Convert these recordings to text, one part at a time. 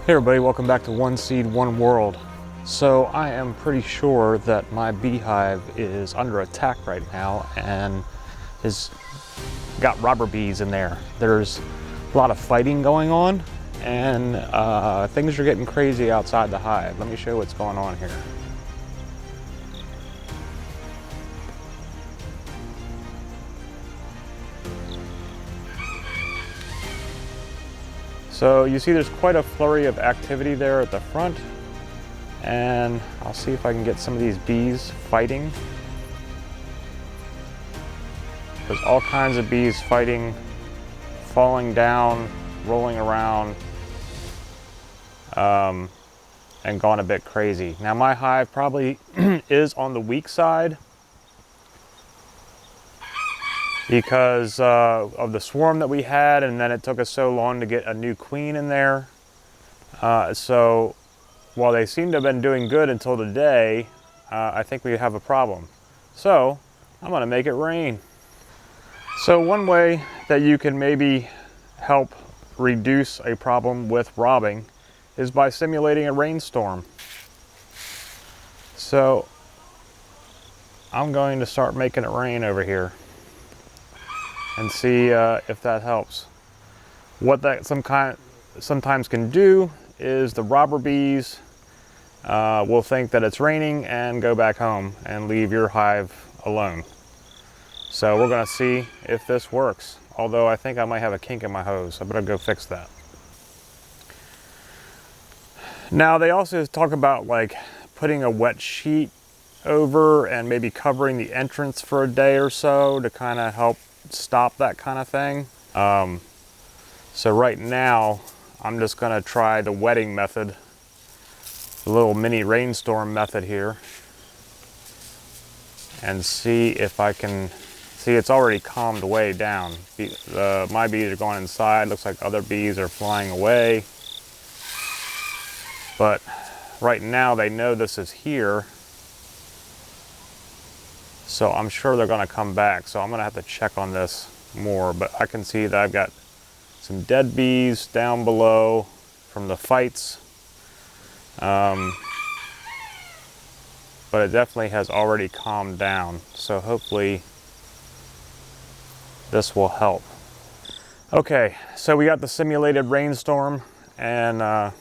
Hey everybody, welcome back to One Seed, One World. So I am pretty sure that my beehive is under attack right now and has got robber bees in there. There's a lot of fighting going on and things are getting crazy outside the hive. Let me show you what's going on here. So you see there's quite a flurry of activity there at the front, and I'll see if I can get some of these bees fighting. There's all kinds of bees fighting, falling down, rolling around, and gone a bit crazy. Now my hive probably is on the weak side because of the swarm that we had, and then it took us so long to get a new queen in there. So while they seem to have been doing good until today, I think we have a problem. So I'm gonna make it rain. So one way that you can maybe help reduce a problem with robbing is by simulating a rainstorm. So I'm going to start making it rain over here and see if that helps. What that sometimes can do is the robber bees will think that it's raining and go back home and leave your hive alone. So we're gonna see if this works. Although I think I might have a kink in my hose. I better go fix that. Now they also talk about like putting a wet sheet over and maybe covering the entrance for a day or so to kind of help stop that kind of thing. So right now I'm just gonna try the wetting method, the little mini rainstorm method here, and see if I can see. It's already calmed way down. My bees are going inside. Looks like other bees are flying away, but right now they know this is here, so I'm sure they're gonna come back. So I'm gonna have to check on this more, but I can see that I've got some dead bees down below from the fights. But it definitely has already calmed down. So hopefully this will help. Okay, so we got the simulated rainstorm and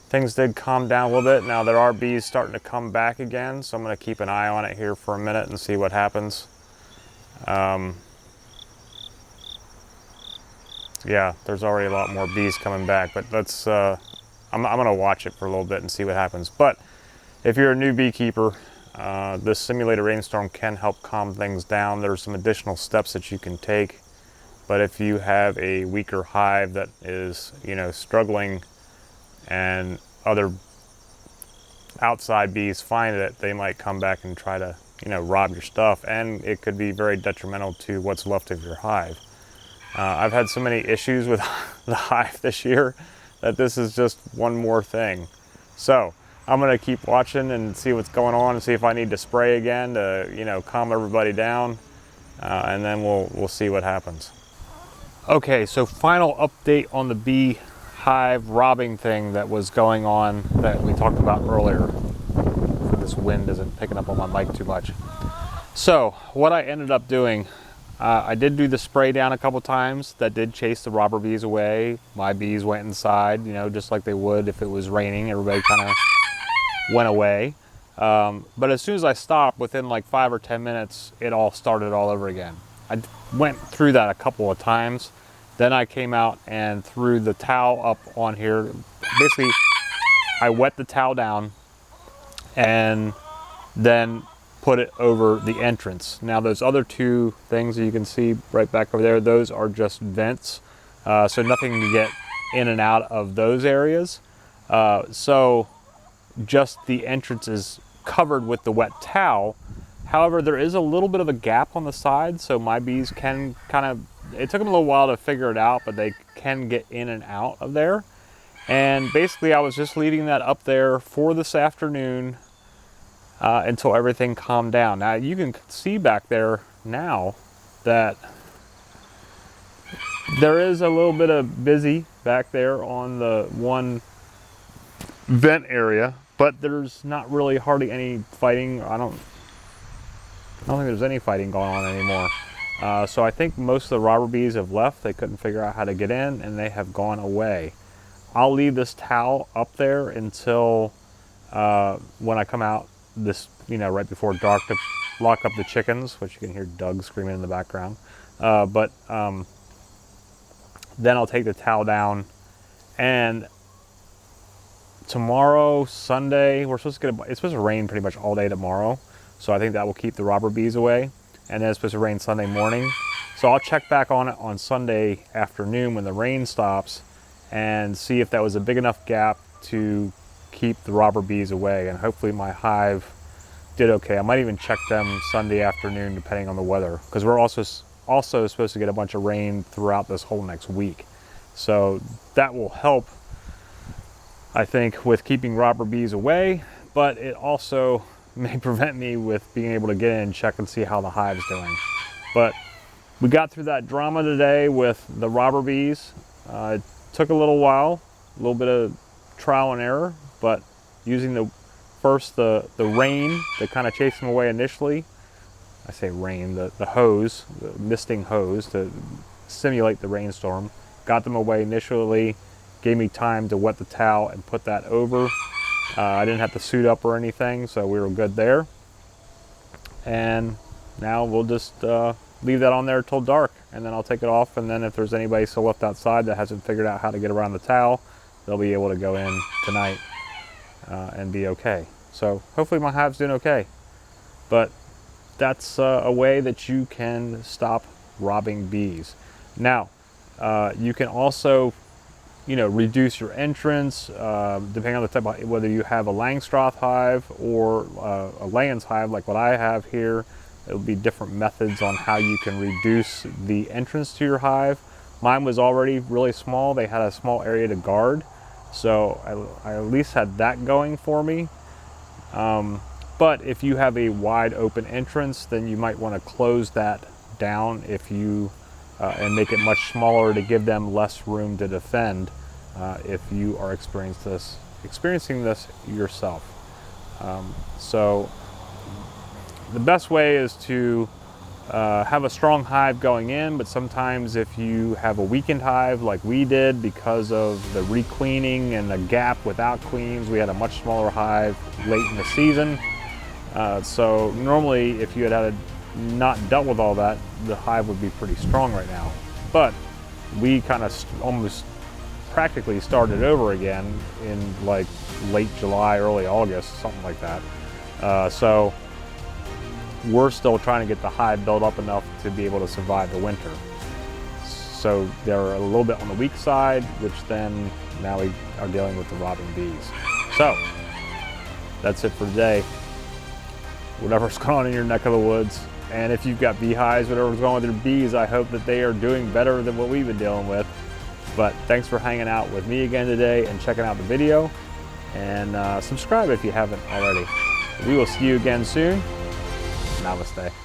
things did calm down a little bit. Now there are bees starting to come back again, so I'm gonna keep an eye on it here for a minute and see what happens. Yeah, there's already a lot more bees coming back, but let's, I'm gonna watch it for a little bit and see what happens. But if you're a new beekeeper, this simulated rainstorm can help calm things down. There's some additional steps that you can take, but if you have a weaker hive that is, struggling and other outside bees find it, they might come back and try to, rob your stuff, and it could be very detrimental to what's left of your hive. I've had so many issues with the hive this year that this is just one more thing. So I'm gonna keep watching and see what's going on and see if I need to spray again to, calm everybody down, and then we'll see what happens. Okay, so final update on the bee hive robbing thing that was going on that we talked about earlier. So this wind isn't picking up on my mic too much. So what I ended up doing, I did do the spray down a couple times. That did chase the robber bees away. My bees went inside, just like they would if it was raining. Everybody kind of went away. But as soon as I stopped, within like 5 or 10 minutes, it all started all over again. I went through that a couple of times. Then I came out and threw the towel up on here. Basically, I wet the towel down and then put it over the entrance. Now those other two things that you can see right back over there, those are just vents. So nothing to get in and out of those areas. So just the entrance is covered with the wet towel. However, there is a little bit of a gap on the side, so my bees can it took them a little while to figure it out, but they can get in and out of there. And basically I was just leaving that up there for this afternoon until everything calmed down. Now you can see back there now that there is a little bit of busy back there on the one vent area, but there's not really hardly any fighting. I don't think there's any fighting going on anymore. So I think most of the robber bees have left. They couldn't figure out how to get in, and they have gone away. I'll leave this towel up there until when I come out this, right before dark to lock up the chickens, which you can hear Doug screaming in the background. But then I'll take the towel down, and tomorrow, Sunday, it's supposed to rain pretty much all day tomorrow. So I think that will keep the robber bees away. And then it's supposed to rain Sunday morning. So I'll check back on it on Sunday afternoon when the rain stops and see if that was a big enough gap to keep the robber bees away. And hopefully my hive did okay. I might even check them Sunday afternoon depending on the weather, because we're also supposed to get a bunch of rain throughout this whole next week. So that will help, I think, with keeping robber bees away, but it also may prevent me with being able to get in and check and see how the hive's doing. But we got through that drama today with the robber bees. It took a little while, a little bit of trial and error, but using the rain to kind of chase them away initially. I say rain, the hose, the misting hose to simulate the rainstorm. Got them away initially, gave me time to wet the towel and put that over. I didn't have to suit up or anything, so we were good there. And now we'll just leave that on there till dark, and then I'll take it off, and then if there's anybody still left outside that hasn't figured out how to get around the towel, they'll be able to go in tonight and be okay. So hopefully my hive's doing okay. But that's a way that you can stop robbing bees. Now, you can also reduce your entrance, depending on the type of, whether you have a Langstroth hive or a Layens hive like what I have here. It'll be different methods on how you can reduce the entrance to your hive. Mine was already really small. They had a small area to guard, so I at least had that going for me. But if you have a wide open entrance, then you might want to close that down and make it much smaller to give them less room to defend if you are experiencing this yourself. So the best way is to have a strong hive going in, but sometimes if you have a weakened hive like we did because of the requeening and the gap without queens, we had a much smaller hive late in the season. So normally if you had not dealt with all that, the hive would be pretty strong right now. But we kind of almost practically started over again in like late July, early August, something like that. So we're still trying to get the hive built up enough to be able to survive the winter. So they're a little bit on the weak side, which then now we are dealing with the robbing bees. So that's it for today. Whatever's going on in your neck of the woods, and if you've got beehives, whatever's going on with your bees, I hope that they are doing better than what we've been dealing with. But thanks for hanging out with me again today and checking out the video, and subscribe if you haven't already. We will see you again soon. Namaste.